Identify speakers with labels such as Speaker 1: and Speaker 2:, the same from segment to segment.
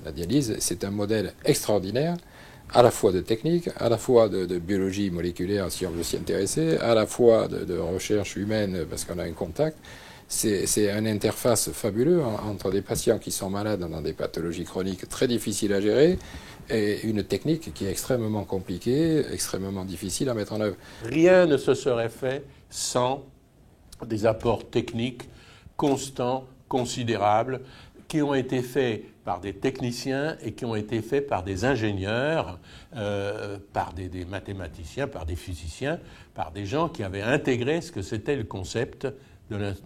Speaker 1: La dialyse, c'est un modèle extraordinaire, à la fois de technique, à la fois de biologie moléculaire, si on veut s'y intéresser, à la fois de recherche humaine, parce qu'on a un contact. C'est une interface fabuleuse entre des patients qui sont malades dans des pathologies chroniques très difficiles à gérer et une technique qui est extrêmement compliquée, extrêmement difficile à mettre en œuvre.
Speaker 2: Rien ne se serait fait sans des apports techniques constants, considérables, qui ont été faits par des techniciens et qui ont été faits par des ingénieurs, par des mathématiciens, par des physiciens, par des gens qui avaient intégré ce que c'était le concept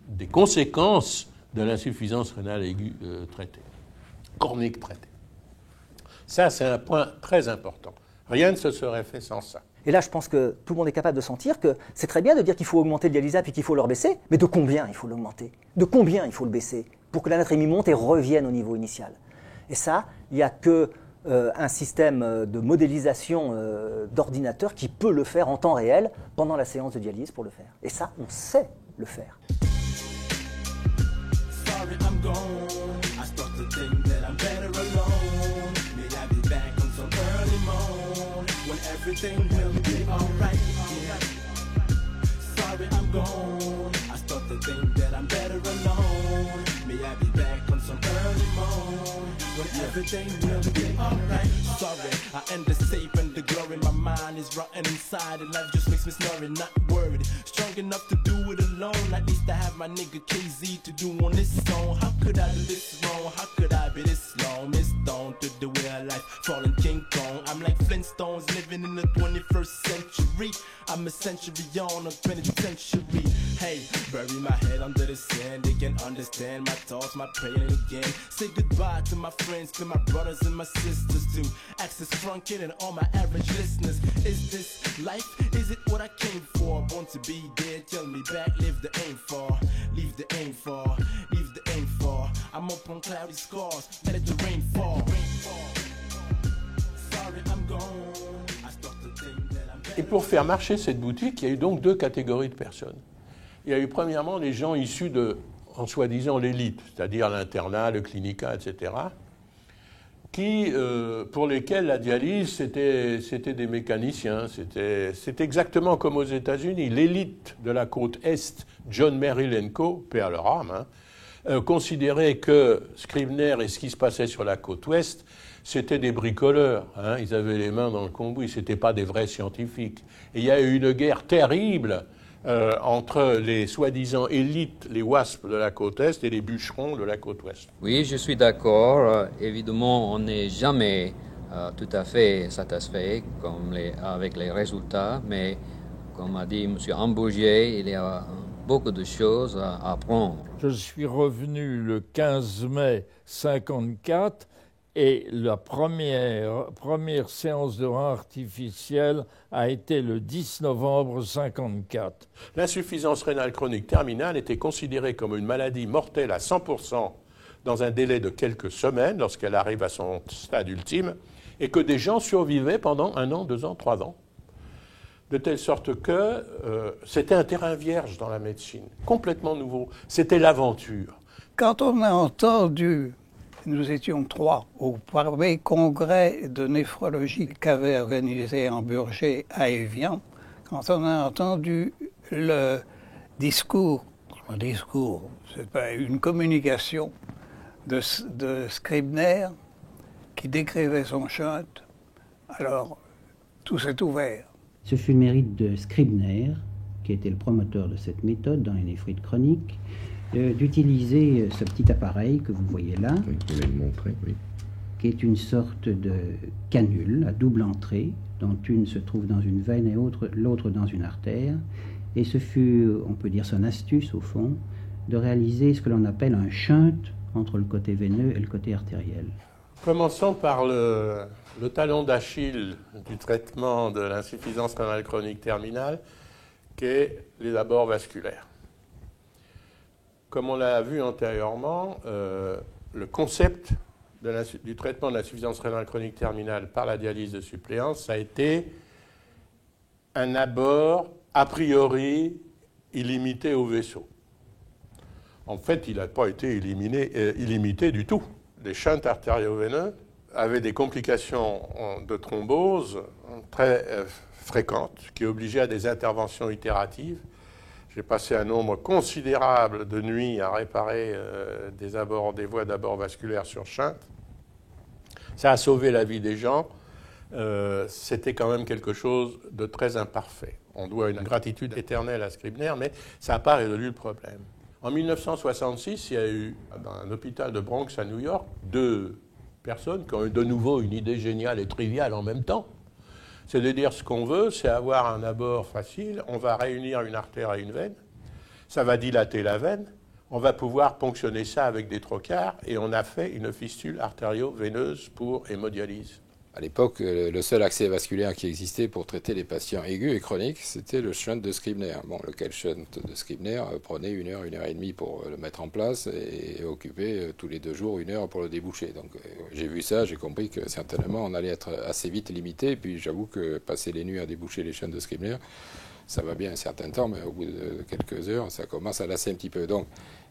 Speaker 2: des conséquences de l'insuffisance rénale aiguë chronique traitée. Ça, c'est un point très important. Rien ne se serait fait sans ça.
Speaker 3: Et là, je pense que tout le monde est capable de sentir que c'est très bien de dire qu'il faut augmenter le dialysat et qu'il faut le rebaisser, mais de combien il faut l'augmenter? De combien il faut le baisser pour que la natrémie monte et revienne au niveau initial? Et ça, il n'y a qu'un système de modélisation d'ordinateur qui peut le faire en temps réel pendant la séance de dialyse pour le faire. Et ça, on sait le faire. Sorry, I'm gone. I start to think that I'm better alone. May I be back on some early morn when everything will be alright. Yeah. Sorry, I'm gone. I start to think that I'm better alone. May I be back on some early morn when everything will be alright. Sorry, I end the safe and the glory. My mind is rotten inside and life just makes me snoring. Not worried, strong enough to do it alone. At least I have my nigga KZ to do on this song. How could I do this wrong? How could I be this long? Missed on to the way of life, falling King Kong. I'm like Flintstones living in the 21st century. I'm a century on a penitentiary. Hey, bury my head under the sand. They can understand my thoughts, my praying again. Say goodbye to my friends, to my brothers and my sisters, to Access Front Kid and all my average listeners. Is this life? Is it what I came for? Born to be dead, tell me back, live the aim for. Leave the aim for, leave the aim for. I'm up on cloudy scars, let it the rain fall. Sorry, I'm gone.
Speaker 2: Et pour faire marcher cette boutique, il y a eu donc deux catégories de personnes. Il y a eu premièrement les gens issus de, en soi-disant, l'élite, c'est-à-dire l'internat, le clinica, etc., pour lesquels la dialyse, c'était des mécaniciens. C'est exactement comme aux États-Unis. L'élite de la côte Est, John Merrill & Co., paix à leur âme, considérait que Scribner et ce qui se passait sur la côte Ouest, c'était des bricoleurs. Ils avaient les mains dans le cambouis, ce n'étaient pas des vrais scientifiques. Et il y a eu une guerre terrible entre les soi-disant élites, les WASP de la côte Est et les bûcherons de la côte Ouest.
Speaker 4: Oui, je suis d'accord. Évidemment, on n'est jamais tout à fait satisfait avec les résultats, mais comme a dit M. Ambougier, il y a beaucoup de choses à apprendre.
Speaker 5: Je suis revenu le 15 mai 1954 et la première séance de rein artificielle a été le 10 novembre 1954.
Speaker 2: L'insuffisance rénale chronique terminale était considérée comme une maladie mortelle à 100% dans un délai de quelques semaines lorsqu'elle arrive à son stade ultime et que des gens survivaient pendant 1 an, 2 ans, 3 ans. De telle sorte que c'était un terrain vierge dans la médecine, complètement nouveau. C'était l'aventure.
Speaker 6: Quand on a entendu, nous étions 3 au premier congrès de néphrologie qu'avait organisé Amburger à Évian, quand on a entendu le discours, c'est pas une communication de Scribner qui décrivait son shunt, alors tout s'est ouvert.
Speaker 7: Ce fut le mérite de Scribner, qui était le promoteur de cette méthode dans les néphrites chroniques, d'utiliser ce petit appareil que vous voyez là, qui est une sorte de canule à double entrée, dont une se trouve dans une veine et l'autre dans une artère. Et ce fut, on peut dire son astuce au fond, de réaliser ce que l'on appelle un shunt entre le côté veineux et le côté artériel.
Speaker 2: Commençons par le talon d'Achille du traitement de l'insuffisance rénale chronique terminale, qui est les abords vasculaires. Comme on l'a vu antérieurement, le concept du traitement de l'insuffisance rénale chronique terminale par la dialyse de suppléance, ça a été un abord a priori illimité au vaisseau. En fait, il n'a pas été illimité du tout. Les shunts artério-veineux avait des complications de thrombose très fréquentes qui obligeaient à des interventions itératives. J'ai passé un nombre considérable de nuits à réparer des voies d'abord vasculaires sur shunt. Ça a sauvé la vie des gens. C'était quand même quelque chose de très imparfait. On doit une gratitude éternelle à Scribner, mais ça n'a pas résolu le problème. En 1966, il y a eu, dans un hôpital de Bronx à New York, 2 personnes qui ont eu de nouveau une idée géniale et triviale en même temps. C'est de dire ce qu'on veut, c'est avoir un abord facile, on va réunir une artère et une veine, ça va dilater la veine, on va pouvoir ponctionner ça avec des trocars, et on a fait une fistule artério-veineuse pour hémodialyse.
Speaker 1: À l'époque, le seul accès vasculaire qui existait pour traiter les patients aigus et chroniques, c'était le shunt de Scribner. Bon, lequel shunt de Scribner prenait 1 heure, 1 heure et demie pour le mettre en place et occupait tous les 2 jours 1 heure pour le déboucher. Donc j'ai vu ça, j'ai compris que certainement on allait être assez vite limité. Et puis j'avoue que passer les nuits à déboucher les shunts de Scribner, ça va bien un certain temps, mais au bout de quelques heures, ça commence à lasser un petit peu. Donc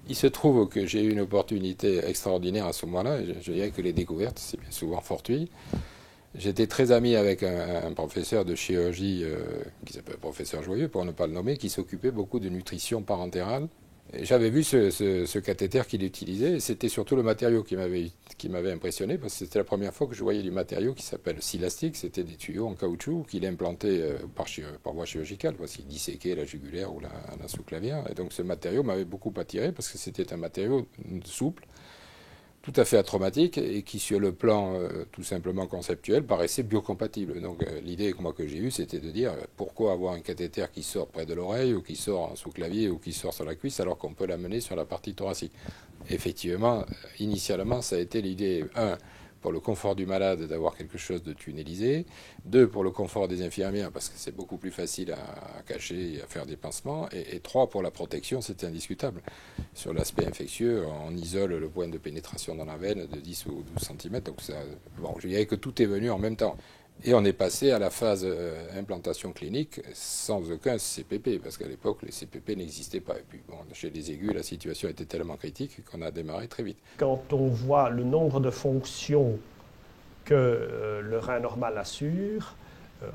Speaker 1: il se trouve que j'ai eu une opportunité extraordinaire à ce moment-là. Je dirais que les découvertes, c'est bien souvent fortuit. J'étais très ami avec un professeur de chirurgie qui s'appelle professeur Joyeux, pour ne pas le nommer, qui s'occupait beaucoup de nutrition parentérale. Et j'avais vu ce cathéter qu'il utilisait, et c'était surtout le matériau qui m'avait impressionné, parce que c'était la première fois que je voyais du matériau qui s'appelle Silastic. C'était des tuyaux en caoutchouc qu'il implantait par voie chirurgicale, parce qu'il disséquait la jugulaire ou la sous-clavière. Et donc ce matériau m'avait beaucoup attiré, parce que c'était un matériau souple, tout à fait atraumatique, et qui, sur le plan tout simplement conceptuel, paraissait biocompatible. Donc l'idée que j'ai eue, c'était de dire pourquoi avoir un cathéter qui sort près de l'oreille, ou qui sort en sous-clavier, ou qui sort sur la cuisse, alors qu'on peut l'amener sur la partie thoracique. Effectivement, initialement, ça a été l'idée, 1, pour le confort du malade d'avoir quelque chose de tunnelisé, 2, pour le confort des infirmières, parce que c'est beaucoup plus facile à cacher et à faire des pansements, et 3, pour la protection, c'était indiscutable. Sur l'aspect infectieux, on isole le point de pénétration dans la veine de 10 ou 12 cm, donc ça, bon, je dirais que tout est venu en même temps. Et on est passé à la phase implantation clinique sans aucun CPP, parce qu'à l'époque, les CPP n'existaient pas. Et puis, bon, chez les aigus, la situation était tellement critique qu'on a démarré très vite.
Speaker 8: Quand on voit le nombre de fonctions que le rein normal assure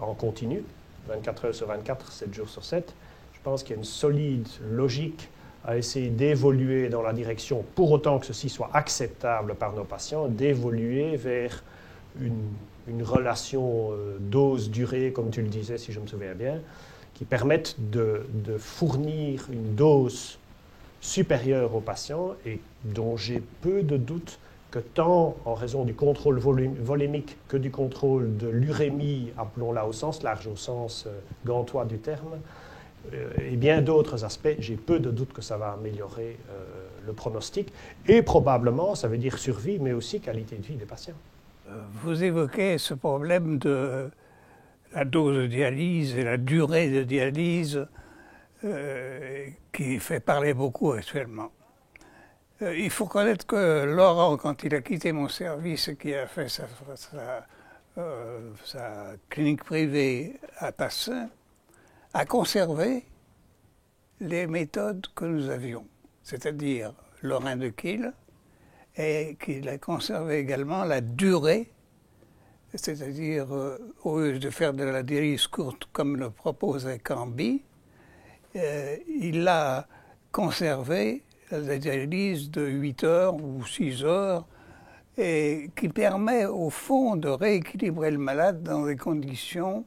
Speaker 8: en continu, 24 heures sur 24, 7 jours sur 7, je pense qu'il y a une solide logique à essayer d'évoluer dans la direction, pour autant que ceci soit acceptable par nos patients, d'évoluer vers une relation dose-durée, comme tu le disais, si je me souviens bien, qui permette de fournir une dose supérieure aux patients et dont j'ai peu de doute que tant en raison du contrôle volémique que du contrôle de l'urémie, appelons-la au sens large, au sens gantois du terme, et bien d'autres aspects, j'ai peu de doute que ça va améliorer le pronostic et probablement, ça veut dire survie, mais aussi qualité de vie des patients.
Speaker 6: Vous évoquez ce problème de la dose de dialyse et la durée de dialyse qui fait parler beaucoup actuellement. Il faut connaître que Laurent, quand il a quitté mon service et qu'il a fait sa clinique privée à Tassin, a conservé les méthodes que nous avions, c'est-à-dire le rein de Kiel, et qu'il a conservé également la durée, c'est-à-dire au lieu de faire de la dialyse courte comme le proposait Camby, il a conservé la dialyse de 8 heures ou 6 heures, et qui permet au fond de rééquilibrer le malade dans des conditions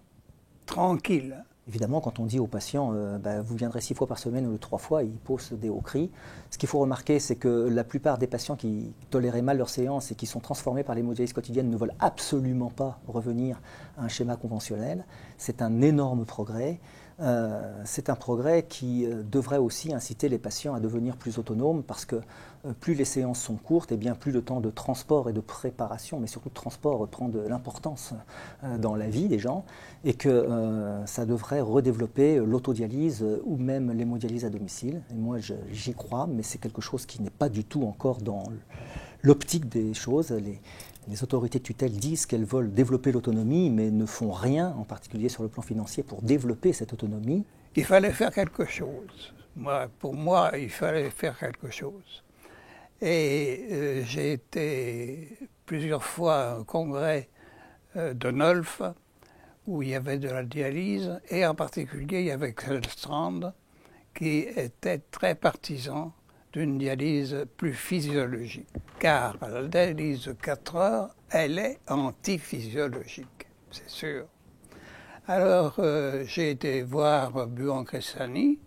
Speaker 6: tranquilles.
Speaker 9: Évidemment, quand on dit aux patients vous viendrez 6 fois par semaine ou 3 fois, ils poussent des hauts cris. Ce qu'il faut remarquer, c'est que la plupart des patients qui toléraient mal leur séance et qui sont transformés par l'hémodialyse quotidienne ne veulent absolument pas revenir à un schéma conventionnel. C'est un énorme progrès. C'est un progrès qui devrait aussi inciter les patients à devenir plus autonomes parce que plus les séances sont courtes, et bien plus le temps de transport et de préparation, mais surtout de transport, prend de l'importance dans la vie des gens et que ça devrait redévelopper l'autodialyse ou même l'hémodialyse à domicile. Et moi, j'y crois, mais c'est quelque chose qui n'est pas du tout encore dans l'optique des choses. Les autorités de tutelle disent qu'elles veulent développer l'autonomie, mais ne font rien, en particulier sur le plan financier, pour développer cette autonomie.
Speaker 6: Il fallait faire quelque chose. Pour moi, il fallait faire quelque chose. Et j'ai été plusieurs fois à un congrès de Nolf, où il y avait de la dialyse, et en particulier il y avait Kjellstrand, qui était très partisan d'une dialyse plus physiologique. Car la dialyse de 4 heures, elle est antiphysiologique, c'est sûr. Alors j'ai été voir Buon Cressani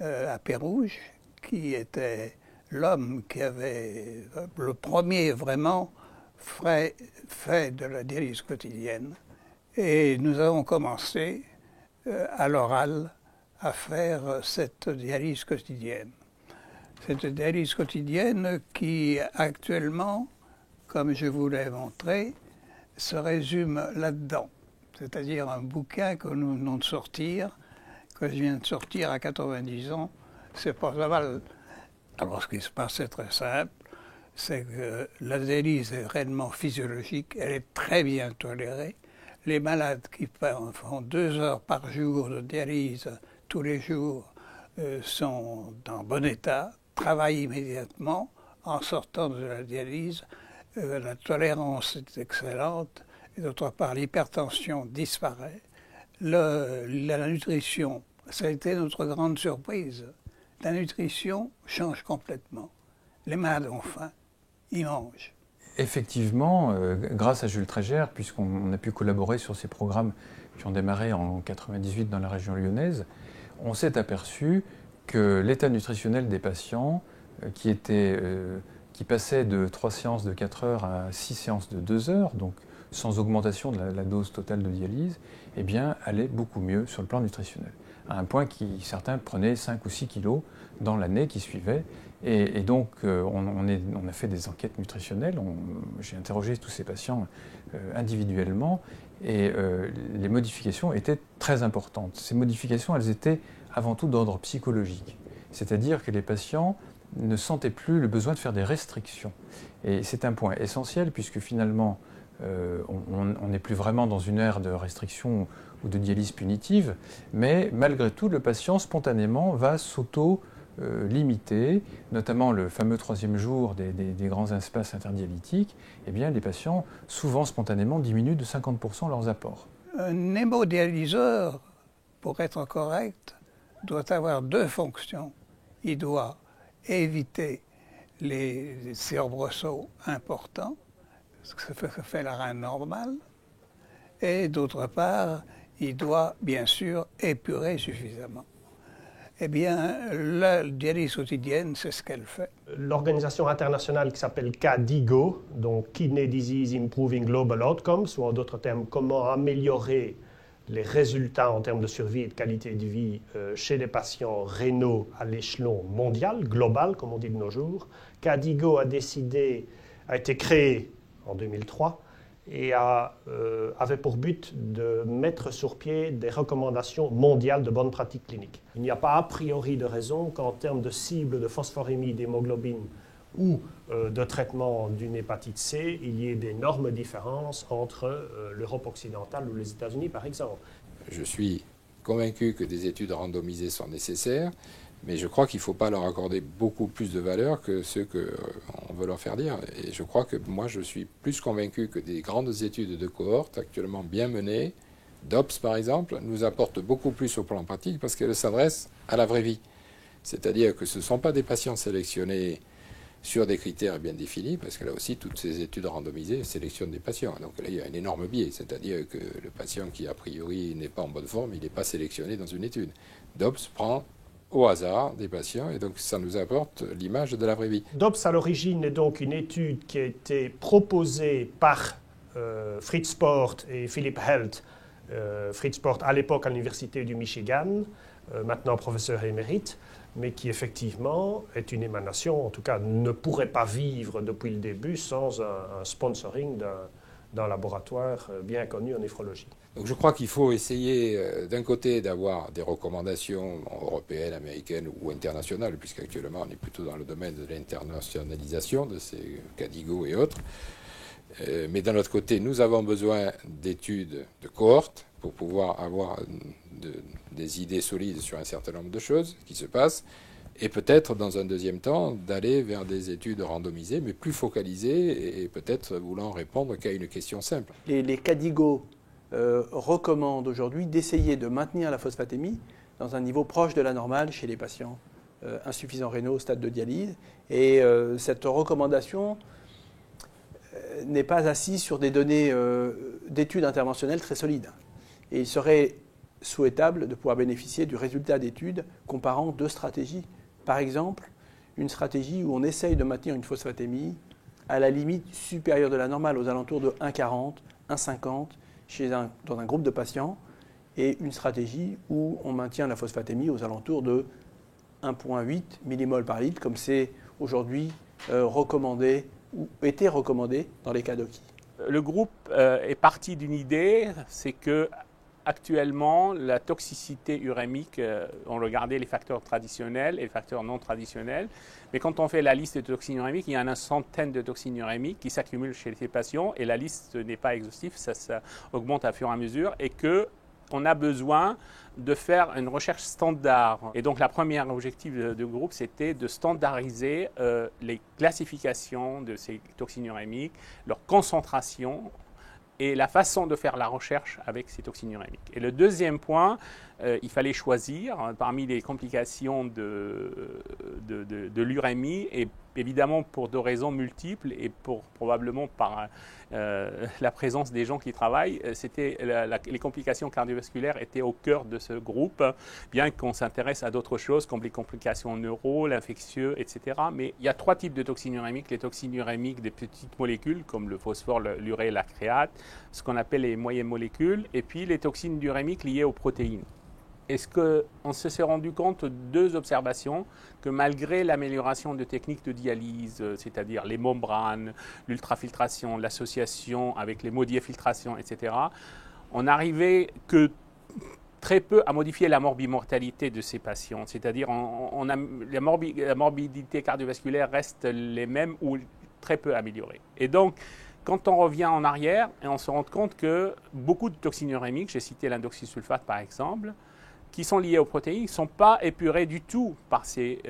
Speaker 6: à Pérouge, qui était l'homme qui avait le premier vraiment fait de la dialyse quotidienne. Et nous avons commencé à l'oral à faire cette dialyse quotidienne. Cette dialyse quotidienne qui actuellement, comme je vous l'ai montré, se résume là-dedans. C'est-à-dire un bouquin que nous venons de sortir, que je viens de sortir à 90 ans, c'est pas mal. Alors ce qui se passe, c'est très simple, c'est que la dialyse est réellement physiologique, elle est très bien tolérée. Les malades qui font 2 heures par jour de dialyse tous les jours sont en bon état, travaillent immédiatement en sortant de la dialyse. La tolérance est excellente et d'autre part l'hypertension disparaît. La nutrition, ça a été notre grande surprise. La nutrition change complètement. Les malades ont faim, ils mangent.
Speaker 10: Effectivement, grâce à Jules Trégère, puisqu'on a pu collaborer sur ces programmes qui ont démarré en 1998 dans la région lyonnaise, on s'est aperçu que l'état nutritionnel des patients, qui passait de 3 séances de 4 heures à 6 séances de 2 heures, donc sans augmentation de la dose totale de dialyse, eh bien, allait beaucoup mieux sur le plan nutritionnel. À un point certains prenaient 5 ou 6 kilos dans l'année qui suivait. Et donc, on a fait des enquêtes nutritionnelles. J'ai interrogé tous ces patients individuellement et les modifications étaient très importantes. Ces modifications, elles étaient avant tout d'ordre psychologique. C'est-à-dire que les patients ne sentaient plus le besoin de faire des restrictions. Et c'est un point essentiel puisque finalement, on n'est plus vraiment dans une ère de restriction ou de dialyse punitive, mais malgré tout, le patient spontanément va limiter, notamment le fameux 3e jour des grands espaces interdialytiques, eh bien les patients, souvent spontanément, diminuent de 50% leurs apports.
Speaker 6: Un hémodialyseur, pour être correct, doit avoir 2 fonctions. Il doit éviter les soubresauts importants, ce que fait la reine normale, et d'autre part, il doit bien sûr épurer suffisamment. Eh bien, la dialyse quotidienne, c'est ce qu'elle fait.
Speaker 8: L'organisation internationale qui s'appelle KDIGO, donc Kidney Disease Improving Global Outcomes, ou en d'autres termes, comment améliorer les résultats en termes de survie et de qualité de vie chez les patients rénaux à l'échelon mondial, global, comme on dit de nos jours. KDIGO a été créé en 2003 et avait pour but de mettre sur pied des recommandations mondiales de bonnes pratiques cliniques. Il n'y a pas a priori de raison qu'en termes de cible de phosphorémie d'hémoglobine ou de traitement d'une hépatite C, il y ait d'énormes différences entre l'Europe occidentale ou les États-Unis, par exemple.
Speaker 1: Je suis convaincu que des études randomisées sont nécessaires, mais je crois qu'il ne faut pas leur accorder beaucoup plus de valeur que ce qu'on veut leur faire dire. Et je crois que moi, je suis plus convaincu que des grandes études de cohorte actuellement bien menées, DOPS par exemple, nous apportent beaucoup plus au plan pratique parce qu'elles s'adressent à la vraie vie. C'est-à-dire que ce ne sont pas des patients sélectionnés sur des critères bien définis, parce que là aussi, toutes ces études randomisées sélectionnent des patients. Donc là, il y a un énorme biais, c'est-à-dire que le patient qui, a priori, n'est pas en bonne forme, il n'est pas sélectionné dans une étude. DOPS prend au hasard des patients, et donc ça nous apporte l'image de la vraie vie.
Speaker 8: DOPS, à l'origine, est donc une étude qui a été proposée par Fritz Port et Philipp Held. Fritz Port, à l'époque, à l'Université du Michigan, maintenant professeur émérite, mais qui effectivement est une émanation, en tout cas ne pourrait pas vivre depuis le début sans un sponsoring d'un laboratoire bien connu en néphrologie.
Speaker 1: Donc je crois qu'il faut essayer d'un côté d'avoir des recommandations européennes, américaines ou internationales, puisqu'actuellement on est plutôt dans le domaine de l'internationalisation de ces KDIGO et autres. Mais d'un autre côté, nous avons besoin d'études de cohorte pour pouvoir avoir des idées solides sur un certain nombre de choses qui se passent. Et peut-être, dans un deuxième temps, d'aller vers des études randomisées, mais plus focalisées, et peut-être voulant répondre qu'à une question simple.
Speaker 11: Les CADIGO recommandent aujourd'hui d'essayer de maintenir la phosphatémie dans un niveau proche de la normale chez les patients insuffisants rénaux au stade de dialyse. Et cette recommandation n'est pas assise sur des données d'études interventionnelles très solides. Et il serait souhaitable de pouvoir bénéficier du résultat d'études comparant deux stratégies. Par exemple, une stratégie où on essaye de maintenir une phosphatémie à la limite supérieure de la normale, aux alentours de 1,40, 1,50 dans un groupe de patients, et une stratégie où on maintient la phosphatémie aux alentours de 1,8 mmol par litre, comme c'est aujourd'hui recommandé ou été recommandé dans les cas d'OCI.
Speaker 12: Le groupe est parti d'une idée, c'est que actuellement, la toxicité urémique, on regardait les facteurs traditionnels et les facteurs non traditionnels, mais quand on fait la liste de toxines urémiques, il y a une centaine de toxines urémiques qui s'accumulent chez les patients et la liste n'est pas exhaustive, ça augmente à fur et à mesure et qu'on a besoin de faire une recherche standard. Et donc, la première objectif du groupe, c'était de standardiser les classifications de ces toxines urémiques, leur concentration, et la façon de faire la recherche avec ces toxines urémiques. Et le deuxième point, il fallait choisir parmi les complications de l'urémie, et évidemment pour deux raisons multiples et probablement par la présence des gens qui travaillent, les complications cardiovasculaires étaient au cœur de ce groupe, bien qu'on s'intéresse à d'autres choses comme les complications neuro, l'infectieux, etc. Mais il y a trois types de toxines urémiques. Les toxines urémiques des petites molécules comme le phosphore, l'urée, la créate, ce qu'on appelle les moyennes molécules, et puis les toxines urémiques liées aux protéines. Est-ce qu'on s'est rendu compte de deux observations, que malgré l'amélioration de techniques de dialyse, c'est-à-dire les membranes, l'ultrafiltration, l'association avec les modiafiltrations, etc., on n'arrivait que très peu à modifier la morbimortalité de ces patients. C'est-à-dire la morbidité cardiovasculaire reste les mêmes ou très peu améliorée. Et donc, quand on revient en arrière, on se rend compte que beaucoup de toxines urémiques, j'ai cité l'indoxysulfate par exemple, qui sont liées aux protéines, ne sont pas épurées du tout par ces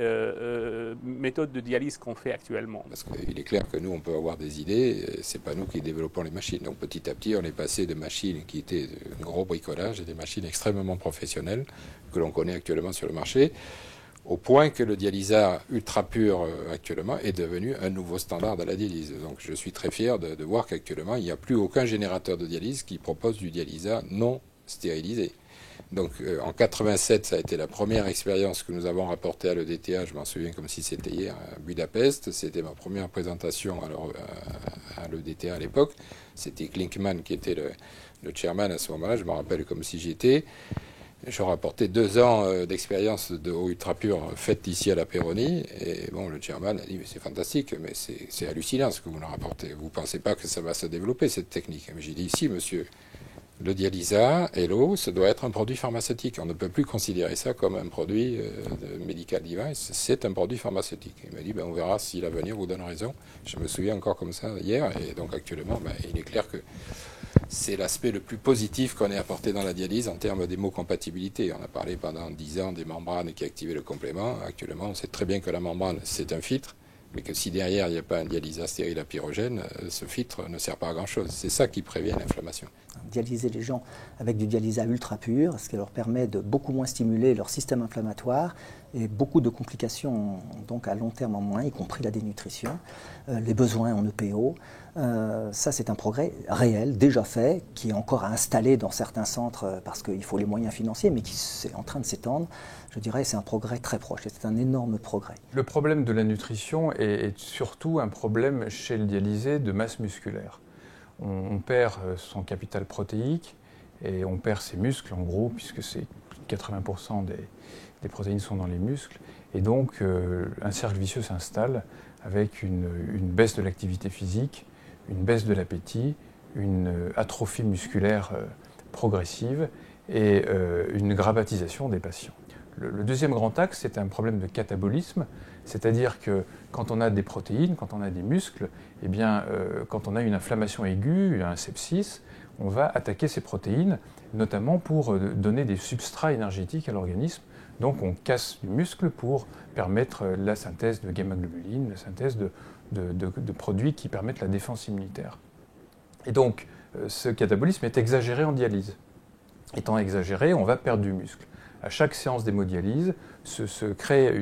Speaker 12: méthodes de dialyse qu'on fait actuellement.
Speaker 1: Parce qu'il est clair que nous, on peut avoir des idées, ce n'est pas nous qui développons les machines. Donc petit à petit, on est passé de machines qui étaient de gros bricolage et des machines extrêmement professionnelles que l'on connaît actuellement sur le marché, au point que le dialysat ultra pur actuellement est devenu un nouveau standard de la dialyse. Donc je suis très fier de voir qu'actuellement, il n'y a plus aucun générateur de dialyse qui propose du dialysat non stérilisé. Donc en 87, ça a été la première expérience que nous avons rapportée à l'EDTA, je m'en souviens comme si c'était hier, à Budapest. C'était ma première présentation à l'EDTA à l'époque. C'était Klinkmann qui était le chairman à ce moment-là, je me rappelle comme si j'y étais. Je rapportais 2 ans d'expérience de eau ultra pure faite ici à la Péronie. Et bon, le chairman a dit, mais c'est fantastique, mais c'est hallucinant ce que vous nous rapportez. Vous ne pensez pas que ça va se développer, cette technique? Mais j'ai dit, si, monsieur. Le dialysat et l'eau, ça doit être un produit pharmaceutique. On ne peut plus considérer ça comme un produit de medical device. C'est un produit pharmaceutique. Il m'a dit, on verra si l'avenir vous donne raison. Je me souviens encore comme ça hier. Et donc actuellement, il est clair que c'est l'aspect le plus positif qu'on ait apporté dans la dialyse en termes d'hémocompatibilité. On a parlé pendant 10 ans des membranes qui activaient le complément. Actuellement, on sait très bien que la membrane, c'est un filtre. Mais que si derrière, il n'y a pas un dialysat stérile à pyrogène, ce filtre ne sert pas à grand-chose. C'est ça qui prévient l'inflammation.
Speaker 9: Dialyser les gens avec du dialysat ultra pur, ce qui leur permet de beaucoup moins stimuler leur système inflammatoire et beaucoup de complications donc à long terme en moins, y compris la dénutrition, les besoins en EPO. Ça, c'est un progrès réel, déjà fait, qui est encore à installer dans certains centres parce qu'il faut les moyens financiers, mais qui est en train de s'étendre. Je dirais c'est un progrès très proche, et c'est un énorme progrès.
Speaker 10: Le problème de la nutrition est surtout un problème chez le dialysé de masse musculaire. On perd son capital protéique et on perd ses muscles en gros, puisque c'est 80% des protéines sont dans les muscles. Et donc un cercle vicieux s'installe avec une baisse de l'activité physique, une baisse de l'appétit, une atrophie musculaire progressive et une gravatisation des patients. Le deuxième grand axe, c'est un problème de catabolisme, c'est-à-dire que quand on a des protéines, quand on a des muscles, eh bien, quand on a une inflammation aiguë, un sepsis, on va attaquer ces protéines, notamment pour donner des substrats énergétiques à l'organisme, Donc on casse du muscle pour permettre la synthèse de gamma-globulines, la synthèse de produits qui permettent la défense immunitaire. Et donc ce catabolisme est exagéré en dialyse. Étant exagéré, on va perdre du muscle. À chaque séance d'hémodialyse se crée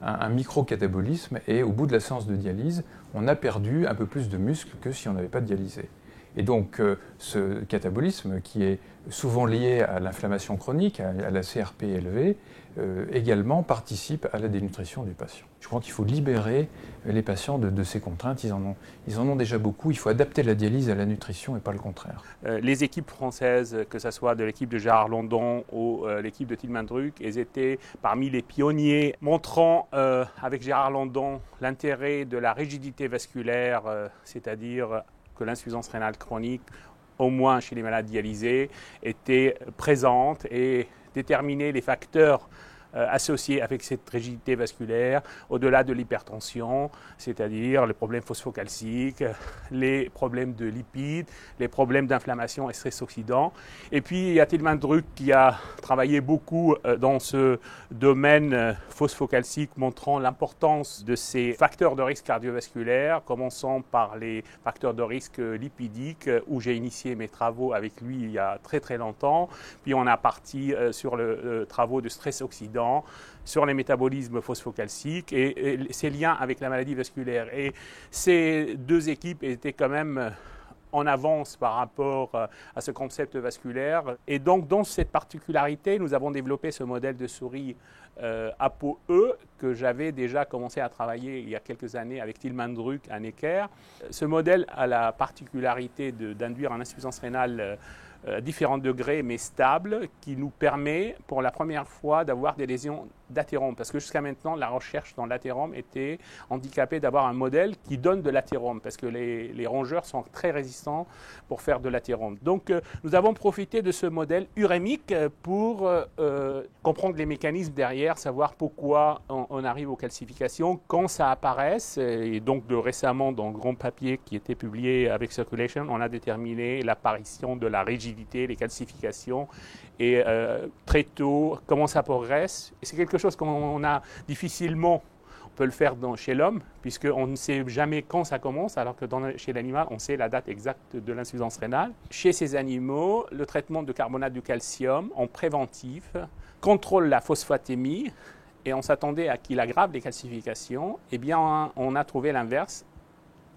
Speaker 10: un micro-catabolisme et au bout de la séance de dialyse, on a perdu un peu plus de muscle que si on n'avait pas dialysé. Et donc ce catabolisme qui est souvent lié à l'inflammation chronique, à la CRP élevée, également participe à la dénutrition du patient. Je crois qu'il faut libérer les patients de ces contraintes. Ils en ont déjà beaucoup. Il faut adapter la dialyse à la nutrition et pas le contraire.
Speaker 12: Les équipes françaises, que ce soit de l'équipe de Gérard Landon ou l'équipe de Tilman Druck, elles étaient parmi les pionniers, montrant avec Gérard Landon l'intérêt de la rigidité vasculaire, c'est-à-dire que l'insuffisance rénale chronique, au moins chez les malades dialysés, était présente et déterminait les facteurs associés avec cette rigidité vasculaire, au-delà de l'hypertension, c'est-à-dire les problèmes phosphocalciques, les problèmes de lipides, les problèmes d'inflammation et stress oxydant. Et puis il y a Tilman Druck qui a travaillé beaucoup dans ce domaine phosphocalcique, montrant l'importance de ces facteurs de risque cardiovasculaire, commençant par les facteurs de risque lipidiques, où j'ai initié mes travaux avec lui il y a très très longtemps. Puis on a parti sur le travaux de stress oxydant, sur les métabolismes phosphocalciques et ces liens avec la maladie vasculaire. Et ces deux équipes étaient quand même en avance par rapport à ce concept vasculaire. Et donc, dans cette particularité, nous avons développé ce modèle de souris ApoE que j'avais déjà commencé à travailler il y a quelques années avec Tilman Druck à Necker. Ce modèle a la particularité d'induire une insuffisance rénale à différents degrés mais stable, qui nous permet pour la première fois d'avoir des lésions d'athérome, parce que jusqu'à maintenant la recherche dans l'athérome était handicapée d'avoir un modèle qui donne de l'athérome, parce que les rongeurs sont très résistants pour faire de l'athérome. Donc nous avons profité de ce modèle urémique pour comprendre les mécanismes derrière, savoir pourquoi on arrive aux calcifications, quand ça apparaît, et donc récemment dans le grand papier qui était publié avec Circulation, on a déterminé l'apparition de la rigidité, les calcifications, et très tôt, comment ça progresse. Et c'est quelque chose qu'on a difficilement, on peut le faire chez l'homme, puisqu'on ne sait jamais quand ça commence, alors que chez l'animal, on sait la date exacte de l'insuffisance rénale. Chez ces animaux, le traitement de carbonate de calcium en préventif contrôle la phosphatémie, et on s'attendait à qu'il aggrave les calcifications. Eh bien, on a trouvé l'inverse.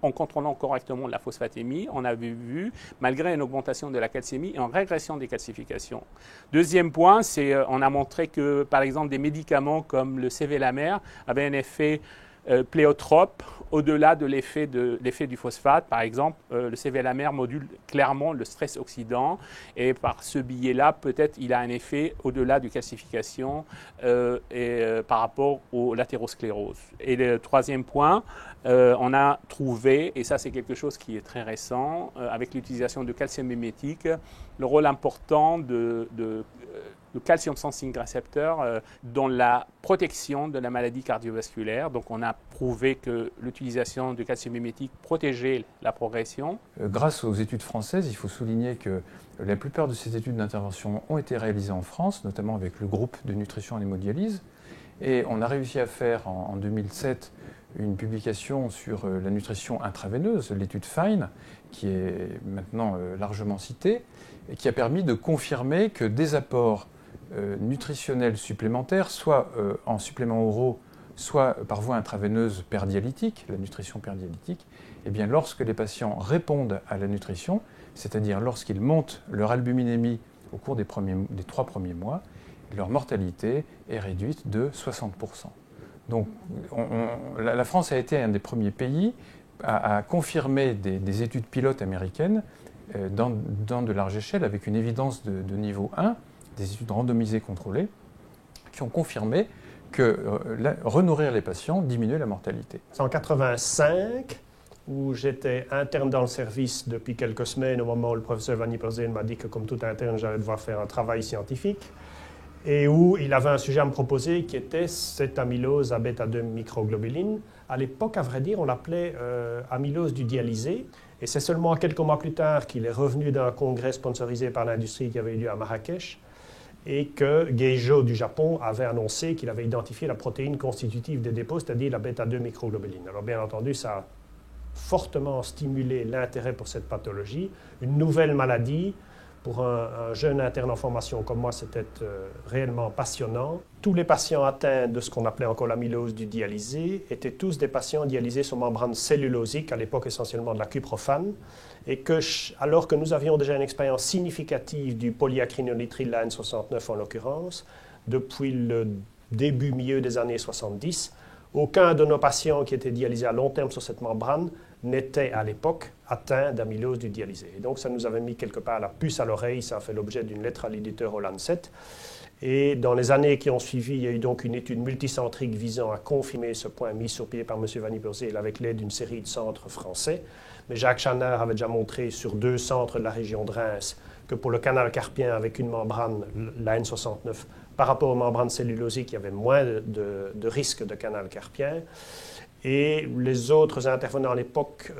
Speaker 12: En contrôlant correctement la phosphatémie, on avait vu, malgré une augmentation de la calcémie, une régression des calcifications. Deuxième point, c'est on a montré que, par exemple, des médicaments comme le sévélamère avaient un effet pléiotrope au-delà de l'effet du phosphate. Par exemple, le sévélamère module clairement le stress oxydant, et par ce biais-là, peut-être il a un effet au-delà du calcification par rapport au lathérosclérose. Et le troisième point, on a trouvé, et ça c'est quelque chose qui est très récent, avec l'utilisation de calcium mimétique, le rôle important de calcium sensing récepteur dans la protection de la maladie cardiovasculaire. Donc on a prouvé que l'utilisation de calcium mimétique protégeait la progression.
Speaker 10: Grâce aux études françaises, il faut souligner que la plupart de ces études d'intervention ont été réalisées en France, notamment avec le groupe de nutrition en hémodialyse. Et on a réussi à faire en 2007 une publication sur la nutrition intraveineuse, l'étude FINE, qui est maintenant largement citée, et qui a permis de confirmer que des apports nutritionnels supplémentaires, soit en suppléments oraux, soit par voie intraveineuse perdialytique, la nutrition perdialytique, eh bien, lorsque les patients répondent à la nutrition, c'est-à-dire lorsqu'ils montent leur albuminémie au cours des 3 premiers mois, leur mortalité est réduite de 60%. Donc la France a été un des premiers pays à confirmer des études pilotes américaines dans de large échelle, avec une évidence de niveau 1, des études randomisées contrôlées, qui ont confirmé que renourrir les patients diminuait la mortalité.
Speaker 8: C'est en 1985, où j'étais interne dans le service depuis quelques semaines, au moment où le professeur Vanni Perzen m'a dit que, comme tout interne, j'allais devoir faire un travail scientifique, et où il avait un sujet à me proposer qui était cette amylose à bêta-2 microglobuline. À l'époque, à vrai dire, on l'appelait amylose du dialysé. Et c'est seulement quelques mois plus tard qu'il est revenu d'un congrès sponsorisé par l'industrie qui avait eu lieu à Marrakech et que Geijo du Japon avait annoncé qu'il avait identifié la protéine constitutive des dépôts, c'est-à-dire la bêta-2 microglobuline. Alors bien entendu, ça a fortement stimulé l'intérêt pour cette pathologie. Une nouvelle maladie, pour un jeune interne en formation comme moi, c'était réellement passionnant. Tous les patients atteints de ce qu'on appelait encore l'amylose du dialysé étaient tous des patients dialysés sur membrane cellulosique, à l'époque essentiellement de la cuprophane, et que, alors que nous avions déjà une expérience significative du polyacrylonitrile, la N69 en l'occurrence, depuis le milieu des années 70, aucun de nos patients qui étaient dialysés à long terme sur cette membrane n'était à l'époque atteint d'amylose du dialysé. Et donc ça nous avait mis quelque part la puce à l'oreille, ça a fait l'objet d'une lettre à l'éditeur au Lancet. Et dans les années qui ont suivi, il y a eu donc une étude multicentrique visant à confirmer ce point mis sur pied par M. Vanny Burzeel avec l'aide d'une série de centres français. Mais Jacques Schanner avait déjà montré sur 2 centres de la région de Reims que pour le canal carpien avec une membrane, la N69, par rapport aux membranes cellulosiques, il y avait moins de risque de canal carpien. Et les autres intervenants à l'époque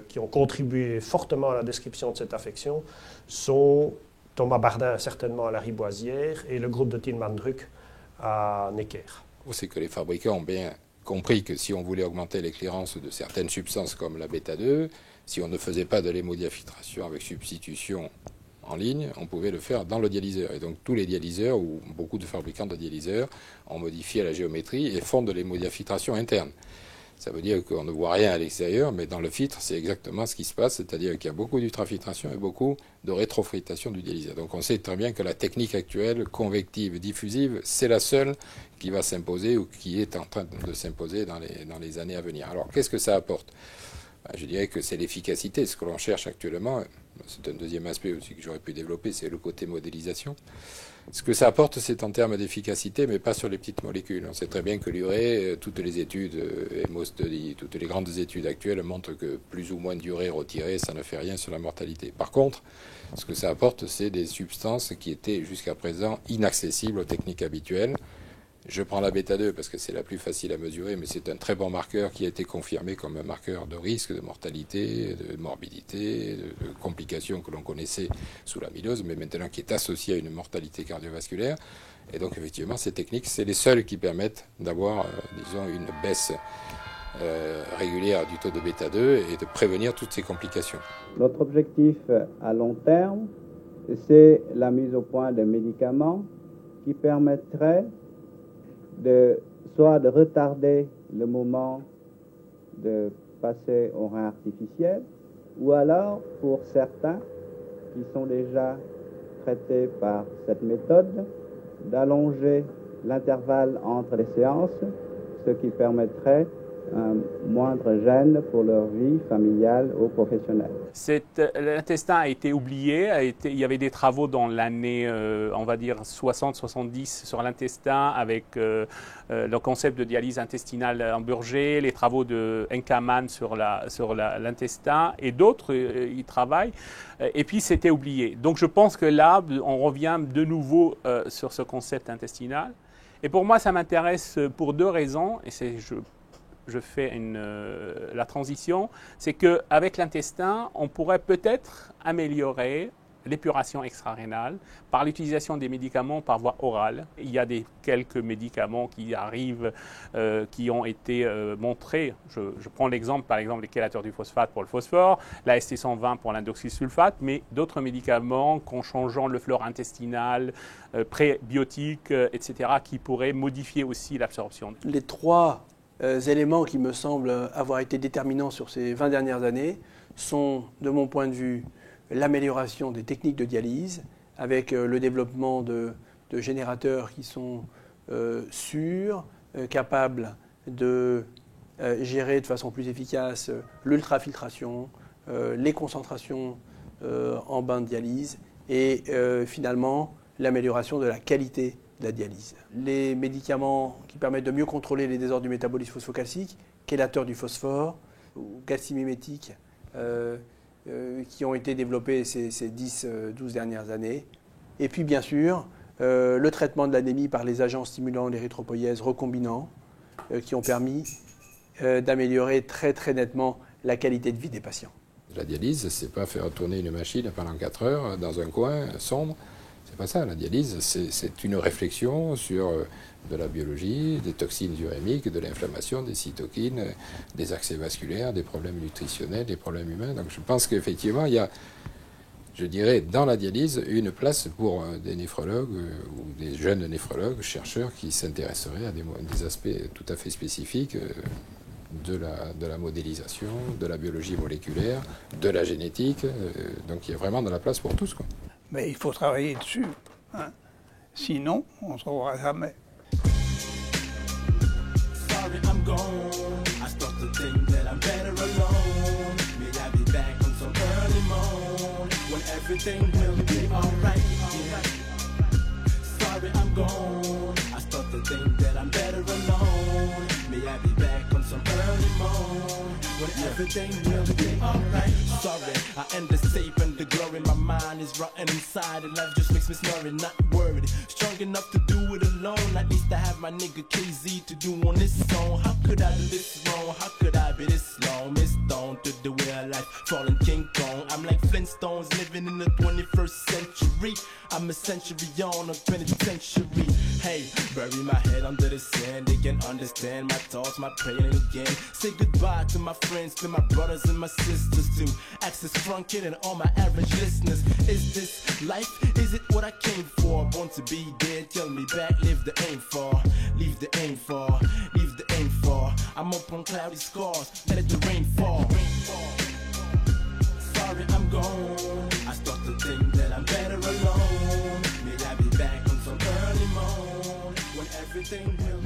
Speaker 8: qui ont contribué fortement à la description de cette affection sont Thomas Bardin, certainement à la Riboisière, et le groupe de Tilman-Druck à Necker.
Speaker 1: C'est que les fabricants ont bien compris que si on voulait augmenter les clérances de certaines substances comme la bêta-2, si on ne faisait pas de l'hémodiafiltration avec substitution en ligne, on pouvait le faire dans le dialyseur. Et donc tous les dialyseurs, ou beaucoup de fabricants de dialyseurs, ont modifié la géométrie et font de l'hémodiafiltration interne. Ça veut dire qu'on ne voit rien à l'extérieur, mais dans le filtre, c'est exactement ce qui se passe, c'est-à-dire qu'il y a beaucoup d'ultrafiltration et beaucoup de rétrofiltration du dialyseur. Donc on sait très bien que la technique actuelle, convective, diffusive, c'est la seule qui va s'imposer ou qui est en train de s'imposer dans les années à venir. Alors qu'est-ce que ça apporte ? Je dirais que c'est l'efficacité. Ce que l'on cherche actuellement, c'est un deuxième aspect aussi que j'aurais pu développer, c'est le côté modélisation. Ce que ça apporte, c'est en termes d'efficacité, mais pas sur les petites molécules. On sait très bien que l'urée, toutes les études, hémostudies, toutes les grandes études actuelles montrent que plus ou moins d'urée retirée, ça ne fait rien sur la mortalité. Par contre, ce que ça apporte, c'est des substances qui étaient jusqu'à présent inaccessibles aux techniques habituelles. Je prends la bêta-2 parce que c'est la plus facile à mesurer, mais c'est un très bon marqueur qui a été confirmé comme un marqueur de risque, de mortalité, de morbidité, de complications que l'on connaissait sous l'amylose, mais maintenant qui est associé à une mortalité cardiovasculaire. Et donc effectivement, ces techniques, c'est les seules qui permettent d'avoir, disons, une baisse régulière du taux de bêta-2 et de prévenir toutes ces complications.
Speaker 13: Notre objectif à long terme, c'est la mise au point de médicaments qui permettraient soit de retarder le moment de passer au rein artificiel, ou alors, pour certains qui sont déjà traités par cette méthode, d'allonger l'intervalle entre les séances, ce qui permettrait un moindre gêne pour leur vie familiale ou professionnelle.
Speaker 12: L'intestin a été oublié, il y avait des travaux dans l'année, on va dire 60-70 sur l'intestin avec le concept de dialyse intestinale en Burger, les travaux de Enkaman sur l'intestin et d'autres y travaillent, et puis c'était oublié. Donc je pense que là, on revient de nouveau sur ce concept intestinal. Et pour moi, ça m'intéresse pour 2 raisons, et je fais la transition, c'est qu'avec l'intestin, on pourrait peut-être améliorer l'épuration extra-rénale par l'utilisation des médicaments par voie orale. Il y a quelques médicaments qui arrivent, qui ont été montrés. Je prends l'exemple, par exemple, les chélateurs du phosphate pour le phosphore, la ST120 pour l'indoxysulfate, mais d'autres médicaments qu'en changeant le flore intestinal, prébiotiques, etc., qui pourraient modifier aussi l'absorption.
Speaker 11: Les 3 éléments qui me semblent avoir été déterminants sur ces 20 dernières années sont, de mon point de vue, l'amélioration des techniques de dialyse avec le développement de générateurs qui sont sûrs, capables de gérer de façon plus efficace l'ultrafiltration, les concentrations en bain de dialyse et finalement l'amélioration de la qualité de la dialyse. Les médicaments qui permettent de mieux contrôler les désordres du métabolisme phosphocalcique, chélateurs du phosphore ou calcimimétiques, qui ont été développés ces 10-12 dernières années. Et puis bien sûr, le traitement de l'anémie par les agents stimulants l'érythropoïèse recombinants qui ont permis d'améliorer très très nettement la qualité de vie des patients.
Speaker 1: La dialyse, c'est pas faire tourner une machine pendant 4 heures dans un coin sombre. C'est pas ça. La dialyse, c'est une réflexion sur de la biologie, des toxines urémiques, de l'inflammation, des cytokines, des accès vasculaires, des problèmes nutritionnels, des problèmes humains. Donc je pense qu'effectivement, il y a, je dirais, dans la dialyse, une place pour des néphrologues ou des jeunes néphrologues, chercheurs qui s'intéresseraient à des aspects tout à fait spécifiques de la modélisation, de la biologie moléculaire, de la génétique. Donc il y a vraiment de la place pour tous, quoi.
Speaker 6: Mais il faut travailler dessus, hein. Sinon, on ne trouvera jamais.
Speaker 3: Sorry, I'm gone. I start to think that I'm better alone. May I be back on some early morn when everything will be alright. Yeah. Sorry, I'm gone. I start to think that I'm better alone. May I be back on some early morn when everything will be alright. Sorry, I end the tape and the glory. My mind is rotten inside and life just makes me snoring, not worried. Strong enough to do it alone. At least I have my nigga KZ to do on this song. How could I do this wrong? How could I be this long? Miss Stone to the way of life, falling King Kong. I'm like Flintstones living in the 21st century. I'm a century on a penitentiary. Hey, bury my head under the sand. They can understand my thoughts, my praying again. Say goodbye to my friends, to my brothers and my sisters, to Access Front Kid and all my average listeners. Is this life? Is it what I came for? Born to be dead, tell me back, live the aim for. Leave the aim for, leave the aim for. I'm up on cloudy scars, let the rain fall. Sorry, I'm gone. I start to think that I'm better alone. May I be back on some early morn when everything will